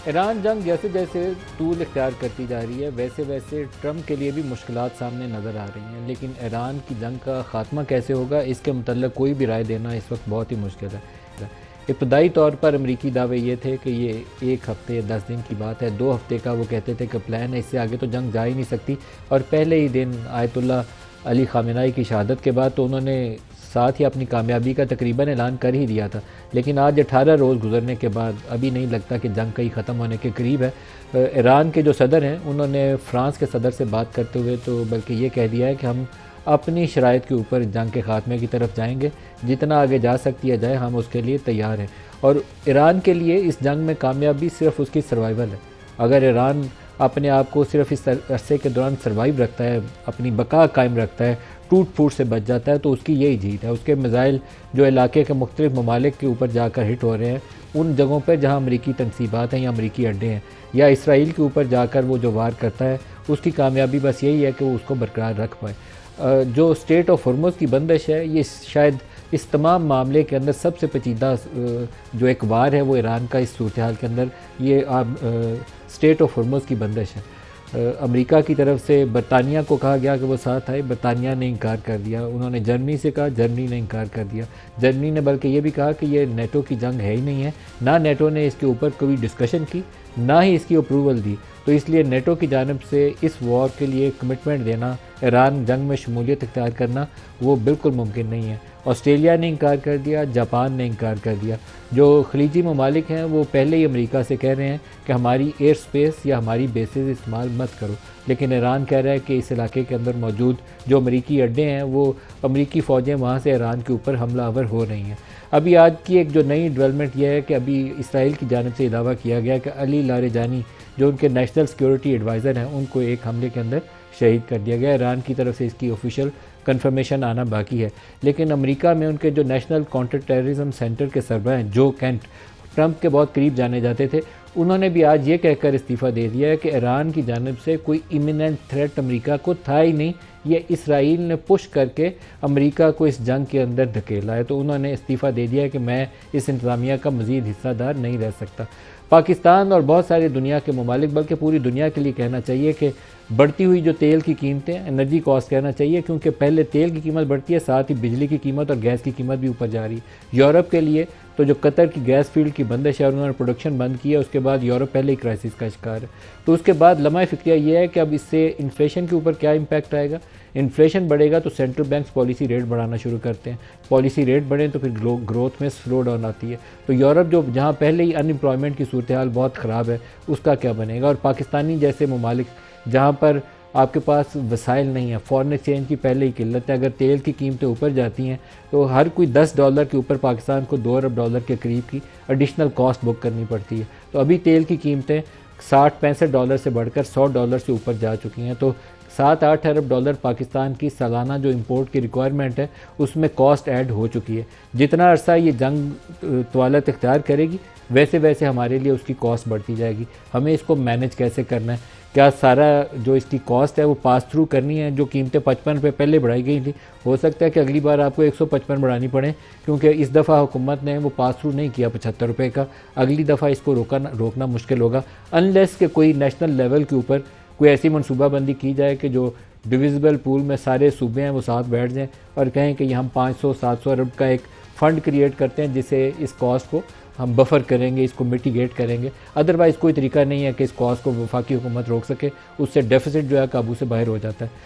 Iran जंग जैसे जैसे तूल इख्तियार करती जा रही है वैसे वैसे ट्रंप के लिए भी मुश्किलात सामने नज़र आ रही हैं, लेकिन ईरान की जंग का ख़ात्मा कैसे होगा इसके मतलब कोई भी राय देना इस वक्त बहुत ही मुश्किल है। इब्तदाई तौर पर अमरीकी दावे ये थे कि ये 1 हफ्ते या 10 दिन की बात है, 2 हफ्ते का वो कहते थे कि प्लान है, इससे आगे तो जंग जा ही नहीं सकती। और पहले ही दिन आयतुल्ला अली ख़ामेनी की शहादत के बाद तो उन्होंने साथ ही अपनी कामयाबी का तकरीबन ऐलान कर ही दिया था, लेकिन आज 18 रोज़ गुजरने के बाद अभी नहीं लगता कि जंग कहीं ख़त्म होने के करीब है। ईरान के जो सदर हैं उन्होंने फ़्रांस के सदर से बात करते हुए तो बल्कि ये कह दिया है कि हम अपनी शराइत के ऊपर जंग के ख़ात्मे की तरफ जाएंगे, जितना आगे जा सकती है जाए, हम उसके लिए तैयार हैं। और ईरान के लिए इस जंग में कामयाबी सिर्फ उसकी सर्वाइवल है। अगर ईरान अपने आप को सिर्फ इस अरसे के दौरान सर्वाइव रखता है, अपनी बका कायम रखता है, टूट फूट से बच जाता है, तो उसकी यही जीत है। उसके मिज़ाइल जो इलाके के मुख्तलिफ ममालिक के ऊपर जाकर हिट हो रहे हैं, उन जगहों पर जहाँ अमरीकी तनसीबात हैं या अमरीकी अड्डे हैं, या इसराइल के ऊपर जाकर वो जो वार करता है, उसकी कामयाबी बस यही है कि वो उसको बरकरार रख पाए। जो स्टेट ऑफ हॉर्मुज़ की बंदिश है, ये शायद इस तमाम मामले के अंदर सबसे पेचीदा जो एक वार है वो ईरान का इस सूरत हाल के अंदर ये स्टेट ऑफ हॉर्मुज़ की बंदिश है। अमेरिका की तरफ से बरतानिया को कहा गया कि वो साथ आए, बरतानिया ने इनकार कर दिया। उन्होंने जर्मनी से कहा, जर्मनी ने इनकार कर दिया। जर्मनी ने बल्कि ये भी कहा कि ये नेटो की जंग है ही नहीं है, ना नेटो ने इसके ऊपर कोई डिस्कशन की, ना ही इसकी अप्रूवल दी। तो इसलिए नेटो की जानब से इस वॉर के लिए कमिटमेंट देना, ईरान जंग में शमूलियत इख्तियार करना, वो बिल्कुल मुमकिन नहीं है। ऑस्ट्रेलिया ने इनकार कर दिया, जापान ने इनकार कर दिया। जो खलीजी ममालिक हैं वो पहले ही अमेरिका से कह रहे हैं कि हमारी एयर स्पेस या हमारी बेसिस इस्तेमाल मत करो, लेकिन ईरान कह रहा है कि इस इलाके के अंदर मौजूद जो अमरीकी अड्डे हैं वो अमरीकी फ़ौजें वहाँ से ईरान के ऊपर हमलावर हो रही हैं। अभी आज की एक जो नई डेवलपमेंट यह है कि अभी इसराइल की जानब से दावा किया गया कि अली लारेजानी जो उनके नेशनल सिक्योरिटी एडवाइज़र हैं, उनको एक हमले के अंदर शहीद कर दिया गया। ईरान की तरफ से इसकी ऑफिशियल कंफर्मेशन आना बाकी है, लेकिन अमेरिका में उनके जो नेशनल काउंटर टेररिज्म सेंटर के सरबराह हैं जो कैंट, ट्रंप के बहुत करीब जाने जाते थे, उन्होंने भी आज ये कहकर इस्तीफ़ा दे दिया है कि ईरान की जानब से कोई इमिनेंट थ्रेट अमेरिका को था ही नहीं, ये इसराइल ने पुश करके अमेरिका को इस जंग के अंदर धकेला है। तो उन्होंने इस्तीफ़ा दे दिया है कि मैं इस इंतज़ामिया का मज़ीद हिस्सादार नहीं रह सकता। पाकिस्तान और बहुत सारी दुनिया के ममालिक, बल्कि पूरी दुनिया के लिए कहना चाहिए कि बढ़ती हुई जो तेल की कीमतें, एनर्जी कॉस्ट कहना चाहिए, क्योंकि पहले तेल की कीमत बढ़ती है, साथ ही बिजली की कीमत और गैस की कीमत भी ऊपर जा रही है। यूरोप के लिए तो जो कतर की गैस फील्ड की बंदिश है और उन्होंने प्रोडक्शन बंद की है, उसके बाद यूरोप पहले ही क्राइसिस का शिकार है। तो उसके बाद लम्हा फ़िक्रिया ये है कि अब इससे इन्फ्लेशन के ऊपर क्या इम्पैक्ट आएगा। इन्फ्लेशन बढ़ेगा तो सेंट्रल बैंक्स पॉलिसी रेट बढ़ाना शुरू करते हैं, पॉलिसी रेट बढ़े तो फिर ग्रोथ में स्लो डाउन आती है। तो यूरोप जो जहाँ पहले ही अनएम्प्लॉयमेंट की सूरत हाल बहुत ख़राब है, उसका क्या बनेगा। और पाकिस्तानी जैसे ममालिक जहाँ पर आपके पास वसाइल नहीं है, फॉरेन एक्सचेंज की पहले ही किल्लत है, अगर तेल की कीमतें ऊपर जाती हैं तो हर कोई $10 के ऊपर पाकिस्तान को $2 अरब के करीब की एडिशनल कॉस्ट बुक करनी पड़ती है। तो अभी तेल की कीमतें $60-65 से बढ़कर $100 से ऊपर जा चुकी हैं। तो $7-8 अरब पाकिस्तान की सालाना जो इंपोर्ट की रिक्वायरमेंट है उसमें कॉस्ट ऐड हो चुकी है। जितना अरसा ये जंग तवालत इख्तियार करेगी वैसे वैसे हमारे लिए उसकी कॉस्ट बढ़ती जाएगी। हमें इसको मैनेज कैसे करना है, क्या सारा जो इसकी कॉस्ट है वो पास थ्रू करनी है। जो कीमतें 55 रुपये पहले बढ़ाई गई थी, हो सकता है कि अगली बार आपको 155 बढ़ानी पड़े, क्योंकि इस दफ़ा हुकूमत ने वो पास थ्रू नहीं किया 75 रुपये का। अगली दफ़ा इसको रोकना मुश्किल होगा, अनलेस के कोई नेशनल लेवल के ऊपर कोई ऐसी मनसूबाबंदी की जाए कि जो डिविजिबल पूल में सारे सूबे हैं वो साथ बैठ जाएँ और कहें कि हम 500-700 अरब का एक फ़ंड क्रिएट करते हैं जिससे इस कॉस्ट को हम बफर करेंगे, इसको मिटिगेट करेंगे। अदरवाइज़ कोई तरीका नहीं है कि इस कॉस्ट को वफाकी हुकूमत रोक सके, उससे डेफिसिट जो है काबू से बाहर हो जाता है।